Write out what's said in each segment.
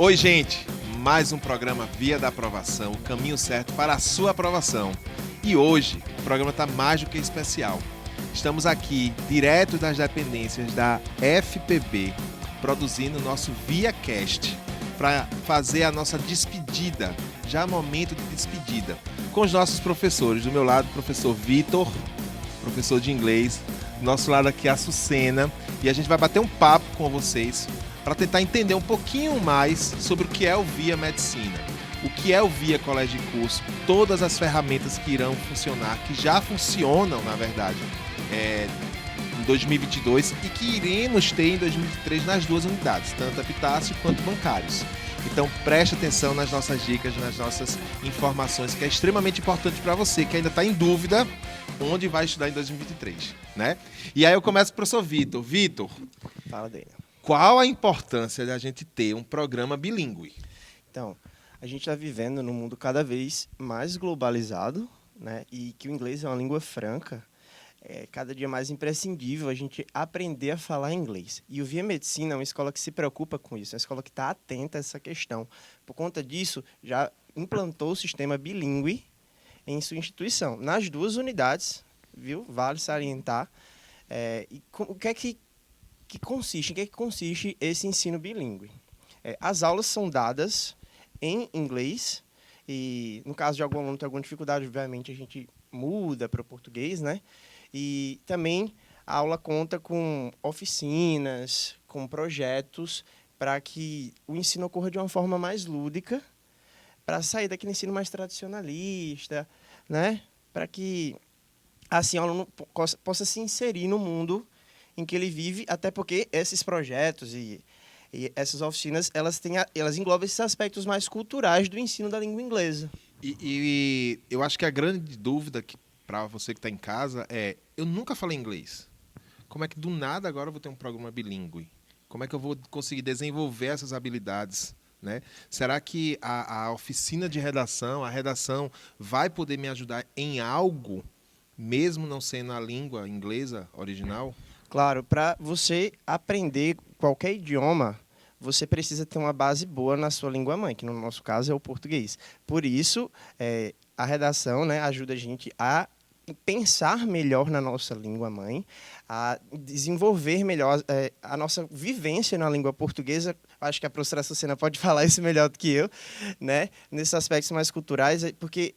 Oi, gente! Mais um programa Via da Aprovação, o caminho certo para a sua aprovação. E hoje, o programa está mais do que especial. Estamos aqui, direto das dependências da FPB, produzindo o nosso ViaCast, para fazer a nossa despedida, já momento de despedida, com os nossos professores. Do meu lado, o professor Vitor, professor de inglês. Do nosso lado aqui, a Sucena. E a gente vai bater um papo com vocês para tentar entender um pouquinho mais sobre o que é o Via Medicina, o que é o Via Colégio de Curso, todas as ferramentas que irão funcionar, que já funcionam, na verdade, em 2022 e que iremos ter em 2023 nas duas unidades, tanto Epitácio quanto bancários. Então preste atenção nas nossas dicas, nas nossas informações, que é extremamente importante para você que ainda está em dúvida onde vai estudar em 2023, né? E aí eu começo com o professor Vitor. Vitor, fala dele. Qual a importância da gente ter um programa bilíngue? Então, a gente está vivendo num mundo cada vez mais globalizado, né? E que o inglês é uma língua franca. É cada dia mais imprescindível a gente aprender a falar inglês. E o Via Medicina é uma escola que se preocupa com isso, é uma escola que está atenta a essa questão. Por conta disso, já implantou o sistema bilíngue em sua instituição, nas duas unidades, viu? Vale salientar. O que é que consiste? Em que consiste esse ensino bilíngue? As aulas são dadas em inglês e, no caso de algum aluno ter alguma dificuldade, obviamente, a gente muda para o português, né? E também a aula conta com oficinas, com projetos, para que o ensino ocorra de uma forma mais lúdica, para sair daquele ensino mais tradicionalista, né? Para que, assim, o aluno possa se inserir no mundo em que ele vive, até porque esses projetos e essas oficinas, elas englobam esses aspectos mais culturais do ensino da língua inglesa. E eu acho que a grande dúvida para você que está em casa eu nunca falei inglês. Como é que do nada agora eu vou ter um programa bilíngue? Como é que eu vou conseguir desenvolver essas habilidades? Né? Será que a oficina de redação, a redação, vai poder me ajudar em algo, mesmo não sendo a língua inglesa original? Claro, para você aprender qualquer idioma, você precisa ter uma base boa na sua língua mãe, que no nosso caso é o português. Por isso, a redação, né, ajuda a gente a pensar melhor na nossa língua mãe, a desenvolver melhor a nossa vivência na língua portuguesa. Acho que a professora Sucena pode falar isso melhor do que eu, né, nesses aspectos mais culturais, porque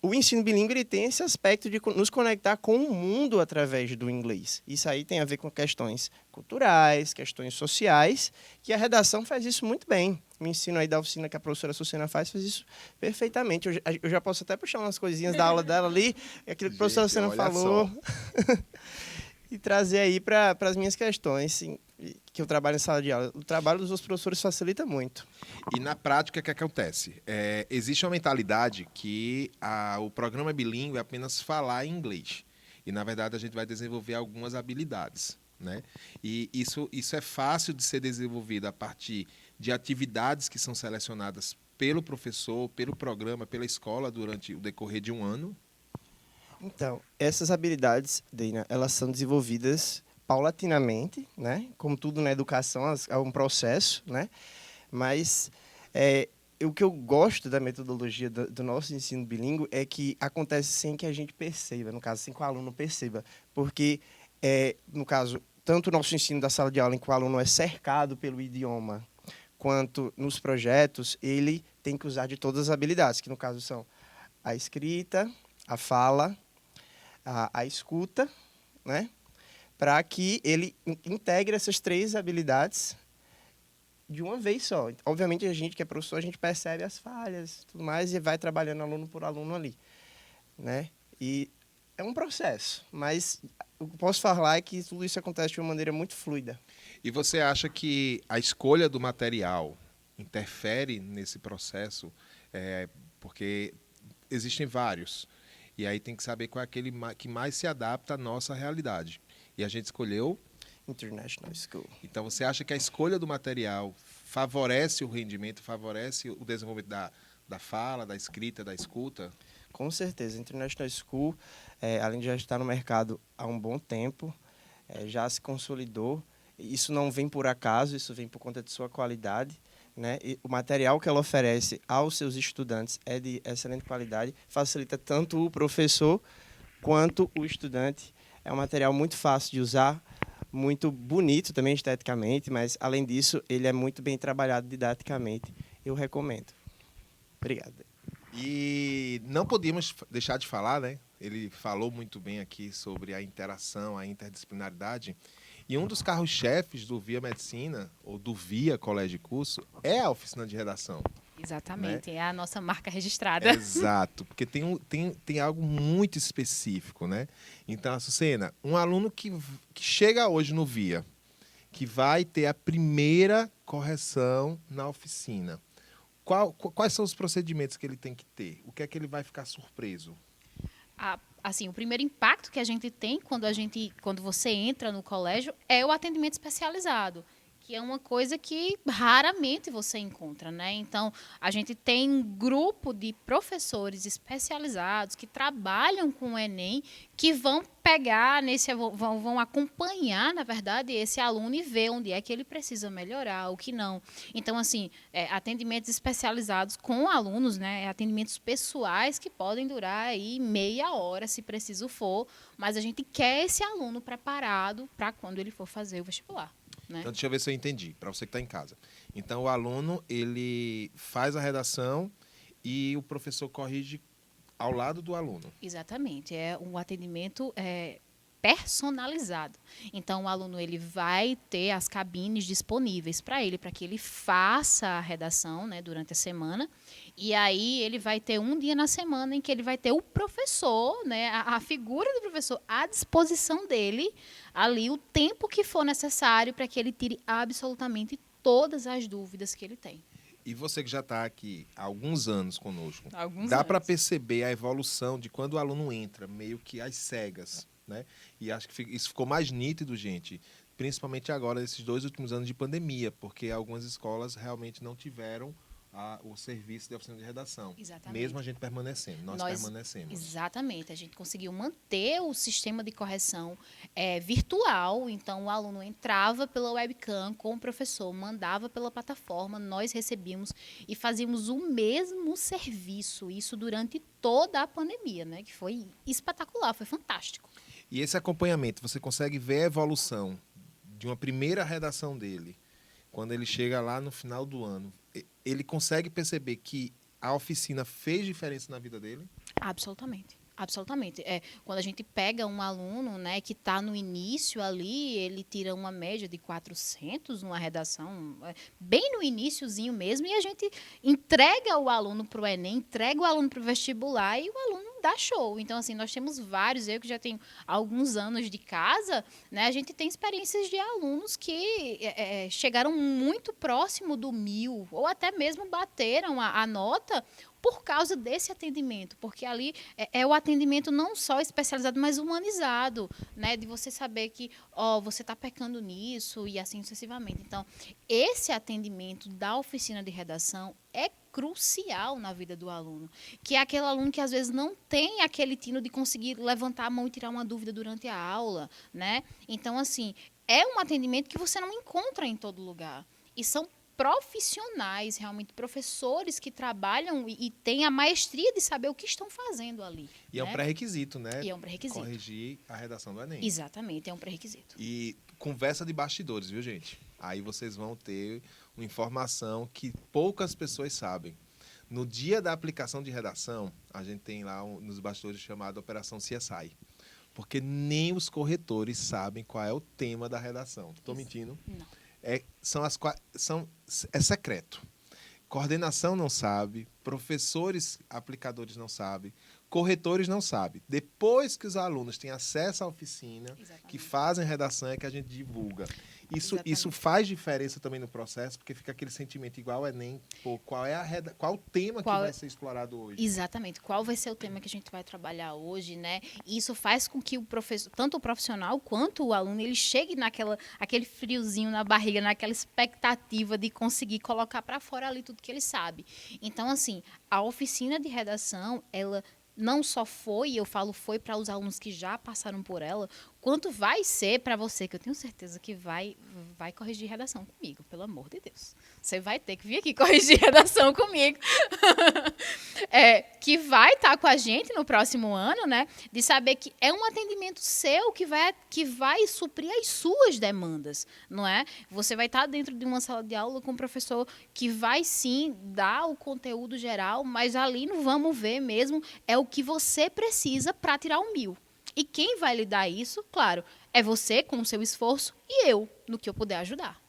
o ensino bilíngue ele tem esse aspecto de nos conectar com o mundo através do inglês. Isso aí tem a ver com questões culturais, questões sociais, que a redação faz isso muito bem. O ensino aí da oficina que a professora Sucena faz isso perfeitamente. Eu já posso até puxar umas coisinhas da aula dela ali, aquilo que a professora Sucena falou, e trazer aí para as minhas questões, sim, que eu trabalho em sala de aula. O trabalho dos professores facilita muito. E na prática, o que acontece? Existe uma mentalidade que o programa bilíngue é apenas falar em inglês. E, na verdade, a gente vai desenvolver algumas habilidades. Né? E isso é fácil de ser desenvolvido a partir de atividades que são selecionadas pelo professor, pelo programa, pela escola durante o decorrer de um ano. Então, essas habilidades, Deina, elas são desenvolvidas paulatinamente, né? Como tudo na educação, é um processo, né? Mas o que eu gosto da metodologia do nosso ensino bilíngue é que acontece sem que a gente perceba, no caso, sem que o aluno perceba. Porque, no caso, tanto o nosso ensino da sala de aula, em que o aluno é cercado pelo idioma, quanto nos projetos, ele tem que usar de todas as habilidades, que no caso são a escrita, a fala, a escuta, né? Para que ele integre essas três habilidades de uma vez só. Obviamente, a gente que é professor, a gente percebe as falhas, tudo mais, e vai trabalhando aluno por aluno ali, né? E é um processo, mas o que eu posso falar é que tudo isso acontece de uma maneira muito fluida. E você acha que a escolha do material interfere nesse processo? Porque existem vários. E aí tem que saber qual é aquele que mais se adapta à nossa realidade. E a gente escolheu International School. Então, você acha que a escolha do material favorece o rendimento, favorece o desenvolvimento da fala, da escrita, da escuta? Com certeza. International School, além de já estar no mercado há um bom tempo, já se consolidou. Isso não vem por acaso, isso vem por conta de sua qualidade, né? E o material que ela oferece aos seus estudantes é de excelente qualidade, facilita tanto o professor quanto o estudante. É um material muito fácil de usar, muito bonito também esteticamente, mas, além disso, ele é muito bem trabalhado didaticamente. Eu recomendo. Obrigado. E não podíamos deixar de falar, né? Ele falou muito bem aqui sobre a interação, a interdisciplinaridade. E um dos carros-chefes do Via Medicina, ou do Via Colégio e Curso, é a oficina de redação. Exatamente, é a nossa marca registrada. Exato, porque tem algo muito específico, né? Então, Açucena, um aluno que chega hoje no Via, que vai ter a primeira correção na oficina, quais são os procedimentos que ele tem que ter? O que é que ele vai ficar surpreso? Assim, o primeiro impacto que a gente tem quando você entra no colégio é o atendimento especializado, que é uma coisa que raramente você encontra, né? Então, a gente tem um grupo de professores especializados que trabalham com o Enem, que vão pegar vão acompanhar, na verdade, esse aluno e ver onde é que ele precisa melhorar, o que não. Então, assim, atendimentos especializados com alunos, né? Atendimentos pessoais que podem durar aí meia hora, se preciso for, mas a gente quer esse aluno preparado para quando ele for fazer o vestibular. Né? Então, deixa eu ver se eu entendi, para você que está em casa. Então, o aluno, ele faz a redação e o professor corrige ao lado do aluno. Exatamente, é um atendimento personalizado. Então, o aluno ele vai ter as cabines disponíveis para ele, para que ele faça a redação, né, durante a semana. E aí ele vai ter um dia na semana em que ele vai ter o professor, né, a figura do professor à disposição dele, ali o tempo que for necessário para que ele tire absolutamente todas as dúvidas que ele tem. E você que já está aqui há alguns anos conosco, Alguns dá para anos. perceber a evolução de quando o aluno entra, meio que às cegas, né? E acho que isso ficou mais nítido, gente, principalmente agora, nesses 2 últimos anos de pandemia, porque algumas escolas realmente não tiveram o serviço de oficina de redação. Exatamente. Mesmo a gente permanecendo, nós permanecemos. Exatamente, a gente conseguiu manter o sistema de correção virtual, então o aluno entrava pela webcam com o professor, mandava pela plataforma, nós recebíamos e fazíamos o mesmo serviço, isso durante toda a pandemia, né? Que foi espetacular, foi fantástico. E esse acompanhamento, você consegue ver a evolução de uma primeira redação dele, quando ele chega lá no final do ano, ele consegue perceber que a oficina fez diferença na vida dele? Absolutamente. Absolutamente. Quando a gente pega um aluno, né, que está no início ali, ele tira uma média de 400 numa redação, bem no iniciozinho mesmo, e a gente entrega o aluno para o Enem, entrega o aluno para o vestibular e o aluno dá show. Então, assim, nós temos vários, eu que já tenho alguns anos de casa, né, a gente tem experiências de alunos que chegaram muito próximo do 1000, ou até mesmo bateram a nota por causa desse atendimento, porque ali é o atendimento não só especializado, mas humanizado, né? De você saber que você está pecando nisso e assim sucessivamente. Então, esse atendimento da oficina de redação é crucial na vida do aluno, que é aquele aluno que às vezes não tem aquele tino de conseguir levantar a mão e tirar uma dúvida durante a aula, né? Então, assim, é um atendimento que você não encontra em todo lugar. E são profissionais, realmente professores que trabalham e têm a maestria de saber o que estão fazendo ali. E é um pré-requisito, né? E é um pré-requisito. Corrigir a redação do Enem. Exatamente, é um pré-requisito. E conversa de bastidores, viu, gente? Aí vocês vão ter uma informação que poucas pessoas sabem. No dia da aplicação de redação, a gente tem lá nos bastidores chamado Operação CSI. Porque nem os corretores sabem qual é o tema da redação. Estou mentindo? Não. É secreto. Coordenação não sabe, professores aplicadores não sabem, corretores não sabem. Depois que os alunos têm acesso à oficina, Exatamente. que fazem redação, é que a gente divulga. Isso faz diferença também no processo, porque fica aquele sentimento igual ao Enem, pô, qual o tema que vai ser explorado hoje? Exatamente, qual vai ser o tema que a gente vai trabalhar hoje, né? E isso faz com que o professor, tanto o profissional quanto o aluno, ele chegue aquele friozinho na barriga, naquela expectativa de conseguir colocar para fora ali tudo que ele sabe. Então, assim, a oficina de redação, ela não só foi, eu falo foi para os alunos que já passaram por ela, quanto vai ser para você, que eu tenho certeza que vai corrigir redação comigo, pelo amor de Deus. Você vai ter que vir aqui corrigir redação comigo. Que vai estar com a gente no próximo ano, né? De saber que é um atendimento seu que vai suprir as suas demandas, não é? Você vai estar dentro de uma sala de aula com um professor que vai, sim, dar o conteúdo geral, mas ali no vamos ver mesmo é o que você precisa para tirar o 1000. E quem vai lhe dar isso, claro, é você com o seu esforço e eu, no que eu puder ajudar.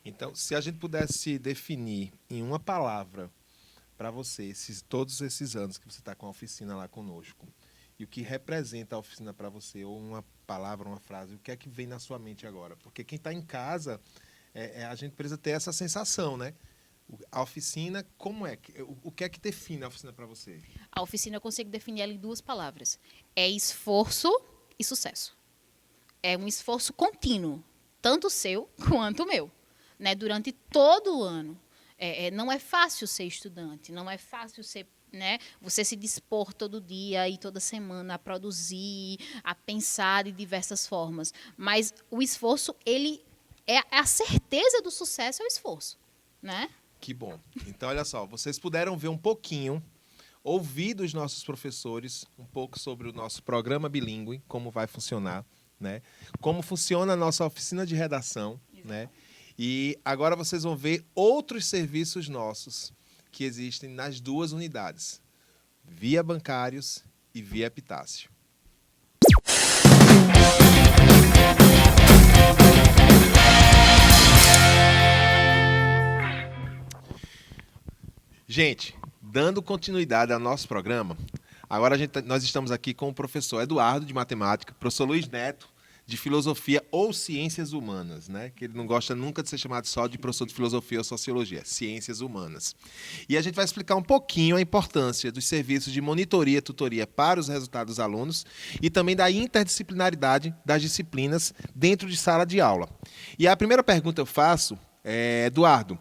Então, se a gente pudesse definir em uma palavra para você, todos esses anos que você está com a oficina lá conosco, e o que representa a oficina para você, ou uma palavra, uma frase, o que é que vem na sua mente agora? Porque quem está em casa, a gente precisa ter essa sensação, né? A oficina, como é? O que é que define a oficina para você? A oficina eu consigo definir ela em 2 palavras. É esforço e sucesso. É um esforço contínuo, tanto seu quanto o meu, né? Durante todo o ano. Não é fácil ser estudante, não é fácil ser, né, você se dispor todo dia e toda semana a produzir, a pensar de diversas formas. Mas o esforço, ele é a certeza do sucesso, é o esforço, né? Que bom. Então, olha só, vocês puderam ver um pouquinho, ouvir dos nossos professores um pouco sobre o nosso programa bilíngue, como vai funcionar, né? Como funciona a nossa oficina de redação, né? E agora vocês vão ver outros serviços nossos que existem nas 2 unidades, Via Bancários e Via Epitácio. Gente, dando continuidade ao nosso programa, agora nós estamos aqui com o professor Eduardo, de Matemática, professor Luiz Neto, de Filosofia ou Ciências Humanas, né? Que ele não gosta nunca de ser chamado só de professor de Filosofia ou Sociologia, Ciências Humanas. E a gente vai explicar um pouquinho a importância dos serviços de monitoria e tutoria para os resultados dos alunos e também da interdisciplinaridade das disciplinas dentro de sala de aula. E a primeira pergunta eu faço Eduardo,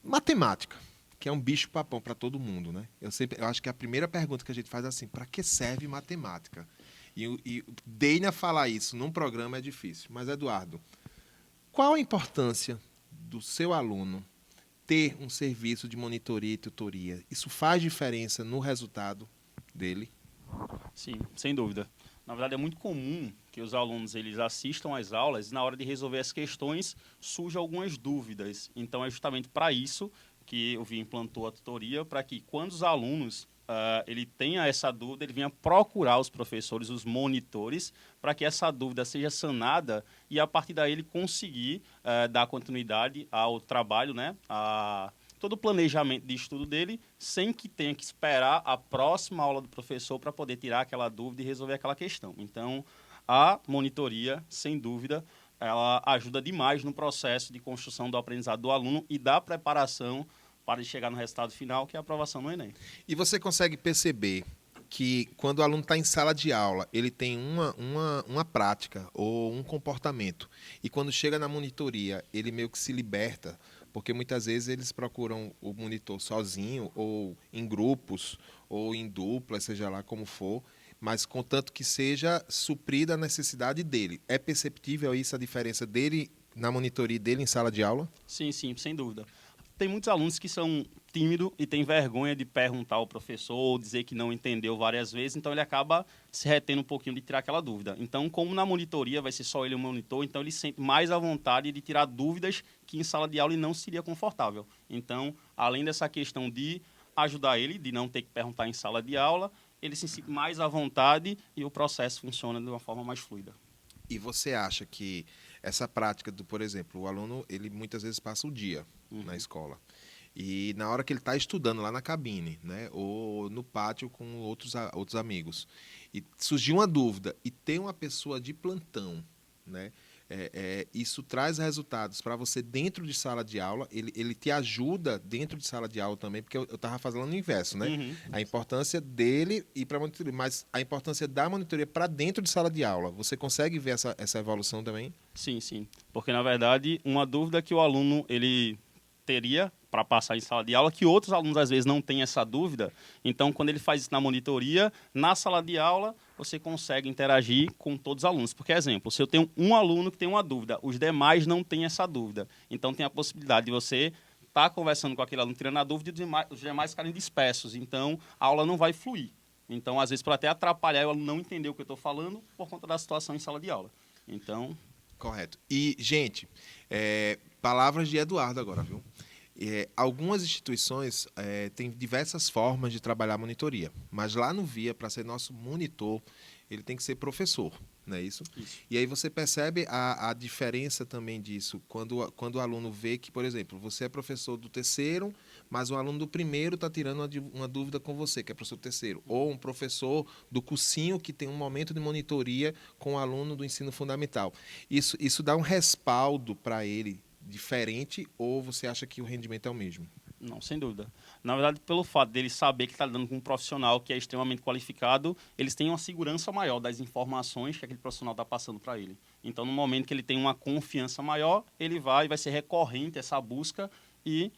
matemática, que é um bicho papão para todo mundo, né? Eu acho que a primeira pergunta que a gente faz é assim, para que serve matemática? E Deina falar isso num programa é difícil. Mas, Eduardo, qual a importância do seu aluno ter um serviço de monitoria e tutoria? Isso faz diferença no resultado dele? Sim, sem dúvida. Na verdade, é muito comum que os alunos eles assistam às aulas e, na hora de resolver as questões, surjam algumas dúvidas. Então, é justamente para isso que o VIA implantou a tutoria, para que, quando os alunos ele tenha essa dúvida, ele venha procurar os professores, os monitores, para que essa dúvida seja sanada e, a partir daí, ele conseguir dar continuidade ao trabalho, né, a todo o planejamento de estudo dele, sem que tenha que esperar a próxima aula do professor para poder tirar aquela dúvida e resolver aquela questão. Então, a monitoria, sem dúvida, ela ajuda demais no processo de construção do aprendizado do aluno e da preparação para chegar no resultado final, que é a aprovação no Enem. E você consegue perceber que quando o aluno está em sala de aula, ele tem uma prática ou um comportamento, e quando chega na monitoria, ele meio que se liberta, porque muitas vezes eles procuram o monitor sozinho, ou em grupos, ou em dupla, seja lá como for, mas contanto que seja suprida a necessidade dele. É perceptível isso, a diferença dele na monitoria dele em sala de aula? Sim, sem dúvida. Tem muitos alunos que são tímidos e têm vergonha de perguntar ao professor ou dizer que não entendeu várias vezes, então ele acaba se retendo um pouquinho de tirar aquela dúvida. Então, como na monitoria vai ser só ele o monitor, então ele sente mais à vontade de tirar dúvidas que em sala de aula ele não seria confortável. Então, além dessa questão de ajudar ele, de não ter que perguntar em sala de aula, ele se sente mais à vontade e o processo funciona de uma forma mais fluida. E você acha que essa prática do, por exemplo, o aluno, ele muitas vezes passa o dia na escola. E na hora que ele está estudando lá na cabine, né, ou no pátio com outros amigos, e surgiu uma dúvida, e tem uma pessoa de plantão, né, isso traz resultados para você dentro de sala de aula, ele te ajuda dentro de sala de aula também, porque eu estava falando o inverso, né? A importância dele ir para a monitoria, mas a importância da monitoria para dentro de sala de aula. Você consegue ver essa evolução também? Sim, porque na verdade uma dúvida que o aluno ele teria para passar em sala de aula, que outros alunos às vezes não têm essa dúvida. Então, quando ele faz isso na monitoria, na sala de aula, você consegue interagir com todos os alunos. Porque, exemplo, se eu tenho um aluno que tem uma dúvida, os demais não têm essa dúvida. Então, tem a possibilidade de você estar conversando com aquele aluno, tirando a dúvida, e os demais ficarem dispersos. Então, a aula não vai fluir. Então, às vezes, para até atrapalhar, o aluno não entender o que eu estou falando por conta da situação em sala de aula. Então... Correto. E, gente, palavras de Eduardo agora, viu? Algumas instituições têm diversas formas de trabalhar a monitoria, mas lá no VIA, para ser nosso monitor, ele tem que ser professor, não é isso? Isso. E aí você percebe a diferença também disso, quando o aluno vê que, por exemplo, você é professor do terceiro, mas o aluno do primeiro está tirando uma dúvida com você, que é professor do terceiro, ou um professor do cursinho que tem um momento de monitoria com o aluno do ensino fundamental. Isso dá um respaldo para ele diferente, ou você acha que o rendimento é o mesmo? Não, sem dúvida. Na verdade, pelo fato dele saber que está lidando com um profissional que é extremamente qualificado, eles têm uma segurança maior das informações que aquele profissional está passando para ele. Então, no momento que ele tem uma confiança maior, ele vai ser recorrente essa busca e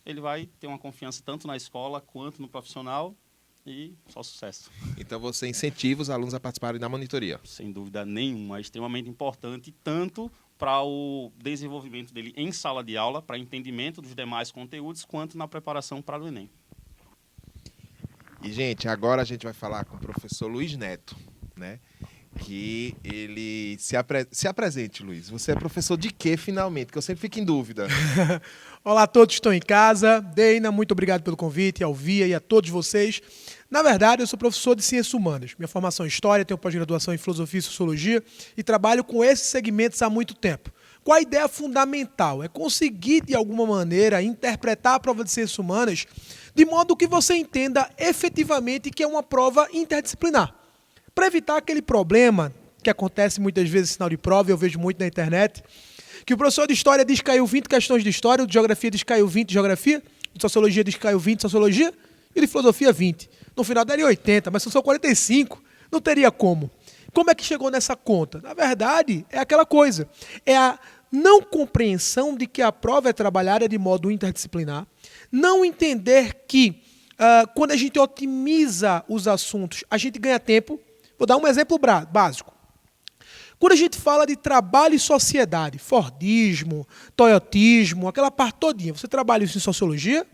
ele vai ter uma confiança tanto na escola quanto no profissional e só sucesso. Então, você incentiva os alunos a participarem da monitoria? Sem dúvida nenhuma. É extremamente importante, tanto para o desenvolvimento dele em sala de aula, para entendimento dos demais conteúdos, quanto na preparação para o Enem. E, gente, agora a gente vai falar com o professor Luiz Neto, né? Que ele se apresente, Luiz. Você é professor de quê, finalmente? Que eu sempre fico em dúvida. Olá a todos que estão em casa. Deina, muito obrigado pelo convite, ao Via e a todos vocês. Na verdade, eu sou professor de Ciências Humanas. Minha formação é História, tenho pós-graduação em Filosofia e Sociologia e trabalho com esses segmentos há muito tempo. Qual a ideia fundamental? É conseguir, de alguma maneira, interpretar a prova de Ciências Humanas de modo que você entenda efetivamente que é uma prova interdisciplinar. Para evitar aquele problema que acontece muitas vezes em sinal de prova, eu vejo muito na internet, que o professor de História diz que caiu 20 questões de História, o de Geografia diz que caiu 20 de Geografia, o de Sociologia diz que caiu 20 de Sociologia, e o de Filosofia 20. No final daria 80, mas são 45, não teria como. Como é que chegou nessa conta? Na verdade, é aquela coisa, é a não compreensão de que a prova é trabalhada de modo interdisciplinar, não entender que quando a gente otimiza os assuntos, a gente ganha tempo. Vou dar um exemplo básico. Quando a gente fala de trabalho e sociedade, Fordismo, Toyotismo, aquela parte todinha, você trabalha isso em Sociologia,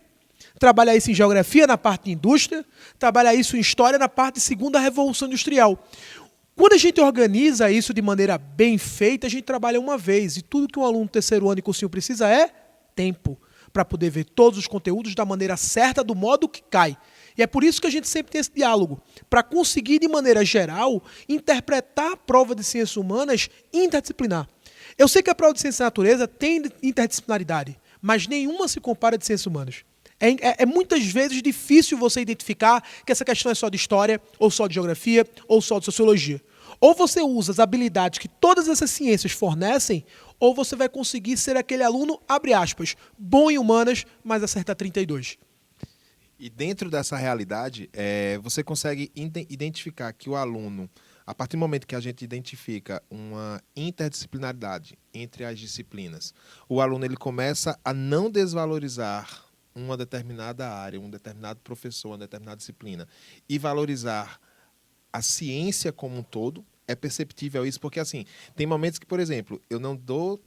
trabalha isso em Geografia, na parte de Indústria, trabalha isso em História, na parte de Segunda Revolução Industrial. Quando a gente organiza isso de maneira bem feita, a gente trabalha uma vez. E tudo que um aluno do terceiro ano de cursinho precisa é tempo para poder ver todos os conteúdos da maneira certa, do modo que cai. E é por isso que a gente sempre tem esse diálogo, para conseguir, de maneira geral, interpretar a prova de Ciências Humanas interdisciplinar. Eu sei que a prova de Ciências da Natureza tem interdisciplinaridade, mas nenhuma se compara de Ciências Humanas. É muitas vezes difícil você identificar que essa questão é só de História, ou só de Geografia, ou só de Sociologia. Ou você usa as habilidades que todas essas ciências fornecem, ou você vai conseguir ser aquele aluno, abre aspas, bom em humanas, mas acerta 32. E dentro dessa realidade, você consegue identificar que o aluno, a partir do momento que a gente identifica uma interdisciplinaridade entre as disciplinas, o aluno ele começa a não desvalorizar uma determinada área, um determinado professor, uma determinada disciplina, e valorizar a ciência como um todo. É perceptível isso, porque assim, tem momentos que, por exemplo, eu não dou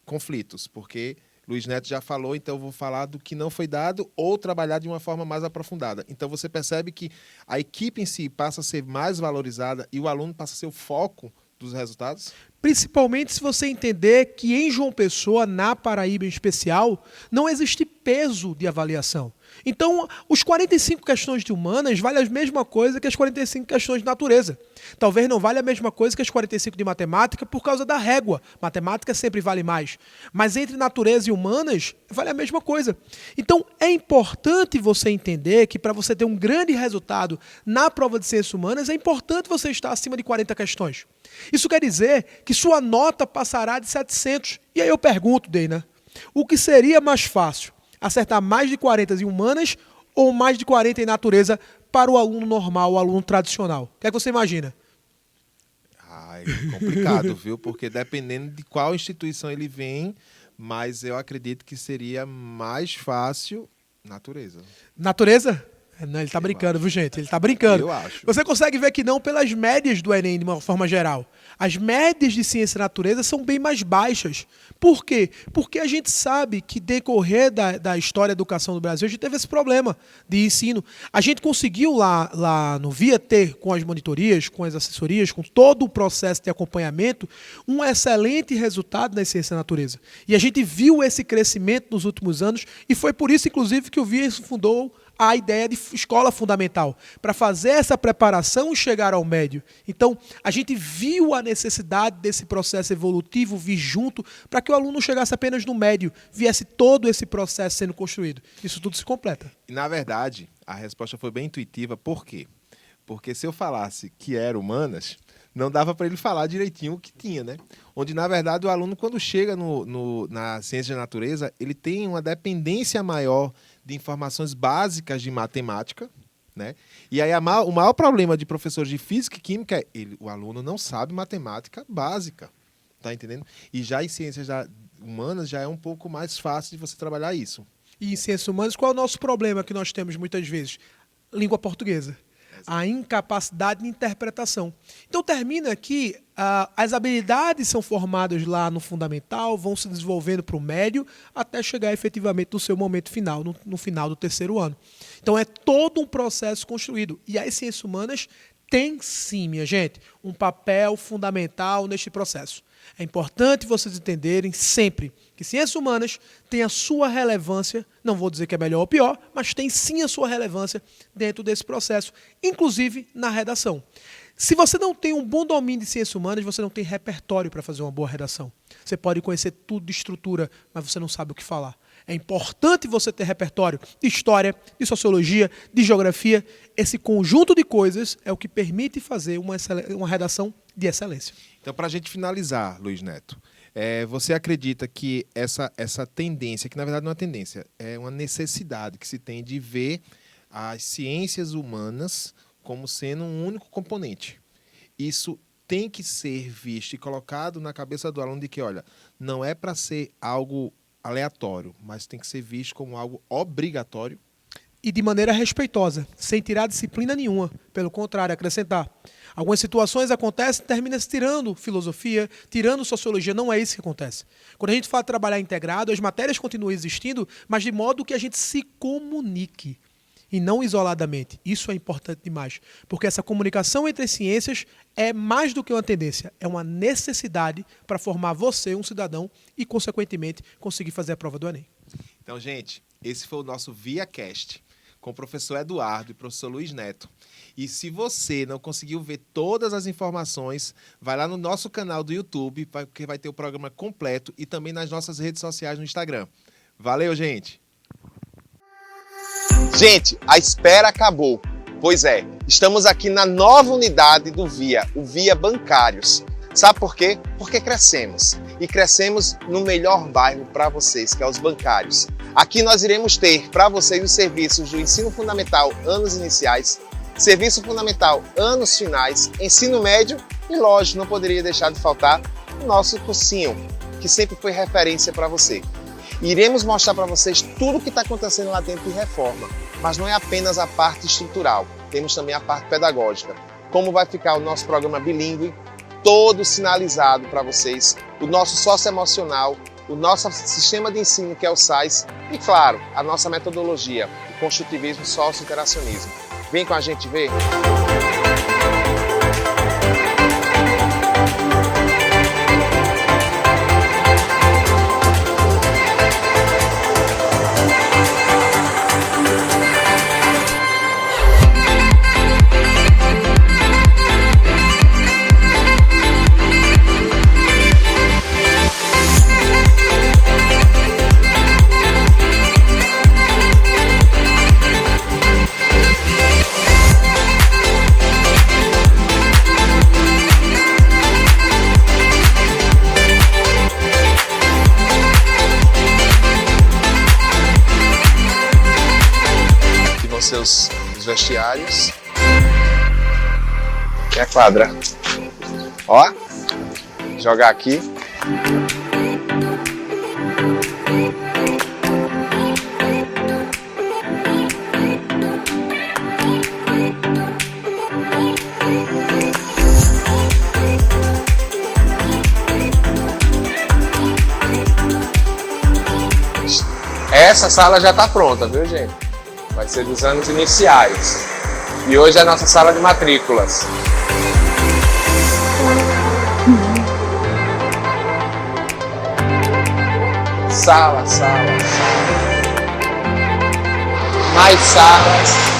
conflitos, porque Luiz Neto já falou, então eu vou falar do que não foi dado ou trabalhar de uma forma mais aprofundada. Então você percebe que a equipe em si passa a ser mais valorizada e o aluno passa a ser o foco dos resultados? Principalmente se você entender que em João Pessoa, na Paraíba em especial, não existe peso de avaliação. Então, os 45 questões de humanas valem a mesma coisa que as 45 questões de natureza. Talvez não valha a mesma coisa que as 45 de matemática por causa da régua. Matemática sempre vale mais. Mas entre natureza e humanas, vale a mesma coisa. Então, é importante você entender que para você ter um grande resultado na prova de Ciências Humanas, é importante você estar acima de 40 questões. Isso quer dizer que sua nota passará de 700. E aí eu pergunto, Deina, o que seria mais fácil? Acertar mais de 40 em humanas ou mais de 40 em natureza para o aluno normal, o aluno tradicional? O que é que você imagina? É complicado, viu? Porque dependendo de qual instituição ele vem, mas eu acredito que seria mais fácil natureza. Natureza? Não, ele tá brincando, viu, gente? Ele tá brincando. Eu acho. Você consegue ver que não pelas médias do Enem, de uma forma geral. As médias de ciência e natureza são bem mais baixas. Por quê? Porque a gente sabe que, decorrer da história da educação do Brasil, a gente teve esse problema de ensino. A gente conseguiu lá no VIA ter, com as monitorias, com as assessorias, com todo o processo de acompanhamento, um excelente resultado na ciência e natureza. E a gente viu esse crescimento nos últimos anos, e foi por isso, inclusive, que o VIA fundou a ideia de escola fundamental, para fazer essa preparação e chegar ao médio. Então, a gente viu a necessidade desse processo evolutivo vir junto, para que o aluno chegasse apenas no médio, viesse todo esse processo sendo construído. Isso tudo se completa. E, na verdade, a resposta foi bem intuitiva. Por quê? Porque se eu falasse que era humanas, não dava para ele falar direitinho o que tinha, né? Onde, na verdade, o aluno, quando chega na ciência da natureza, ele tem uma dependência maior de informações básicas de matemática, né? E aí o maior problema de professores de física e química é o aluno não sabe matemática básica, tá entendendo? E já em ciências humanas já é um pouco mais fácil de você trabalhar isso. E em ciências humanas, qual é o nosso problema que nós temos muitas vezes? Língua portuguesa. A incapacidade de interpretação. Então, termina aqui, as habilidades são formadas lá no fundamental, vão se desenvolvendo para o médio, até chegar efetivamente no seu momento final, no final do terceiro ano. Então, é todo um processo construído. E as ciências humanas têm, sim, minha gente, um papel fundamental neste processo. É importante vocês entenderem sempre que ciências humanas têm a sua relevância, não vou dizer que é melhor ou pior, mas tem sim a sua relevância dentro desse processo, inclusive na redação. Se você não tem um bom domínio de ciências humanas, você não tem repertório para fazer uma boa redação. Você pode conhecer tudo de estrutura, mas você não sabe o que falar. É importante você ter repertório de história, de sociologia, de geografia. Esse conjunto de coisas é o que permite fazer uma redação de excelência. Então, para a gente finalizar, Luiz Neto, você acredita que essa tendência, que na verdade não é uma tendência, é uma necessidade que se tem de ver as ciências humanas como sendo um único componente? Isso tem que ser visto e colocado na cabeça do aluno de que, olha, não é para ser algo aleatório, mas tem que ser visto como algo obrigatório. E de maneira respeitosa, sem tirar disciplina nenhuma. Pelo contrário, acrescentar. Algumas situações acontecem, termina-se tirando filosofia, tirando sociologia. Não é isso que acontece. Quando a gente fala de trabalhar integrado, as matérias continuam existindo, mas de modo que a gente se comunique. E não isoladamente. Isso é importante demais. Porque essa comunicação entre as ciências é mais do que uma tendência. É uma necessidade para formar você um cidadão e, consequentemente, conseguir fazer a prova do Enem. Então, gente, esse foi o nosso ViaCast com o professor Eduardo e o professor Luiz Neto. E se você não conseguiu ver todas as informações, vai lá no nosso canal do YouTube, porque vai ter o programa completo, e também nas nossas redes sociais no Instagram. Valeu, gente! Gente, a espera acabou. Pois é, estamos aqui na nova unidade do VIA, o VIA Bancários. Sabe por quê? Porque crescemos. E crescemos no melhor bairro para vocês, que é os Bancários. Aqui nós iremos ter para vocês os serviços do ensino fundamental anos iniciais, serviço fundamental anos finais, ensino médio e, lógico, não poderia deixar de faltar o nosso cursinho, que sempre foi referência para você. Iremos mostrar para vocês tudo o que está acontecendo lá dentro de reforma, mas não é apenas a parte estrutural, temos também a parte pedagógica. Como vai ficar o nosso programa bilíngue, todo sinalizado para vocês, o nosso socioemocional, o nosso sistema de ensino, que é o SAIS, e, claro, a nossa metodologia, o construtivismo socio-interacionismo. Vem com a gente ver! Seus vestiários. E a quadra. Ó, jogar aqui. Essa sala já está pronta, viu, gente? Vai ser dos anos iniciais. E hoje é a nossa sala de matrículas. Sala. Mais salas.